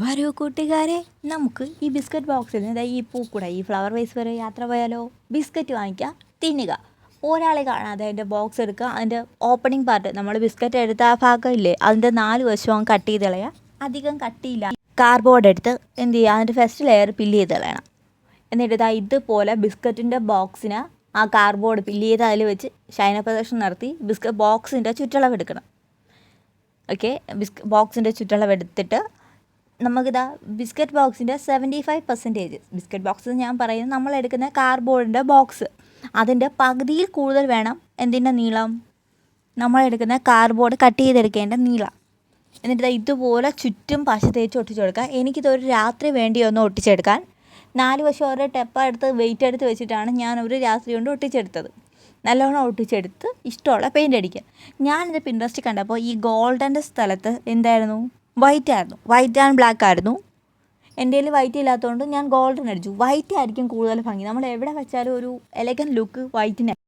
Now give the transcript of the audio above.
വരൂ കൂട്ടുകാരെ, നമുക്ക് ഈ ബിസ്ക്കറ്റ് ബോക്സിൽ നിന്ന് ഈ പൂക്കുട ഈ ഫ്ലവർ വേസ് വരെ യാത്ര പോയാലോ. ബിസ്ക്കറ്റ് വാങ്ങിക്കുക, തിന്നുക, ഒരാളെ കാണാതെ അതിൻ്റെ ബോക്സ് എടുക്കുക. അതിൻ്റെ ഓപ്പണിംഗ് പാർട്ട് നമ്മൾ ബിസ്ക്കറ്റ് എടുത്ത ആ ഭാഗം ഇല്ലേ, അതിൻ്റെ 4 വശവും കട്ട് ചെയ്ത് കളയുക. അധികം കട്ടിയില്ല കാർഡ്ബോർഡ് എടുത്ത് എന്ത് ചെയ്യുക, അതിൻ്റെ ഫസ്റ്റ് ലെയർ പില്ല് ചെയ്ത് കളയണം. എന്നിട്ട് ഇതുപോലെ ബിസ്ക്കറ്റിൻ്റെ ബോക്സിന് ആ കാർഡ്ബോർഡ് പില്ല് ചെയ്ത് അതിൽ വെച്ച് ശയന പ്രദർശനം നടത്തി ബോക്സിൻ്റെ ചുറ്റളവ് എടുക്കണം. ഓക്കെ, ബോക്സിൻ്റെ ചുറ്റളവ് എടുത്തിട്ട് നമുക്കിതാ ബിസ്ക്കറ്റ് ബോക്സിൻ്റെ 75% ബിസ്ക്കറ്റ് ബോക്സ് ഞാൻ പറയുന്നത് നമ്മളെടുക്കുന്ന കാർഡ്ബോർഡിൻ്റെ ബോക്സ് അതിൻ്റെ പകുതിയിൽ കൂടുതൽ വേണം. എന്തിൻ്റെ നീളം? നമ്മളെടുക്കുന്ന കാർഡ്ബോർഡ് കട്ട് ചെയ്തെടുക്കേണ്ട നീളം. എന്നിട്ട് ഇതുപോലെ ചുറ്റും പശ തേച്ച് ഒട്ടിച്ചു കൊടുക്കുക. എനിക്കിതൊരു രാത്രി വേണ്ടി ഒന്ന് ഒട്ടിച്ചെടുക്കാൻ 4 വശം ഓരോ ടെപ്പ എടുത്ത് വെയിറ്റ് എടുത്ത് വെച്ചിട്ടാണ് ഞാൻ ഒരു രാത്രി കൊണ്ട് ഒട്ടിച്ചെടുത്തത്. നല്ലോണം ഒട്ടിച്ചെടുത്ത് ഇഷ്ടമുള്ള പെയിൻ്റ് അടിക്കുക. ഞാനിത് പിൻട്രസ്റ്റിൽ കണ്ടപ്പോൾ ഈ ഗോൾഡൻ്റെ സ്ഥലത്ത് എന്തായിരുന്നു, വൈറ്റ് ആയിരുന്നു. വൈറ്റ് ആൻഡ് ബ്ലാക്ക് ആയിരുന്നു. എൻ്റെ കയ്യിൽ വൈറ്റ് ഇല്ലാത്തതുകൊണ്ട് ഞാൻ ഗോൾഡൻ അടിച്ചു. വൈറ്റ് ആയിരിക്കും കൂടുതൽ ഭംഗി. നമ്മൾ എവിടെ വെച്ചാലും ഒരു എലഗൻ ലുക്ക് വൈറ്റിന്.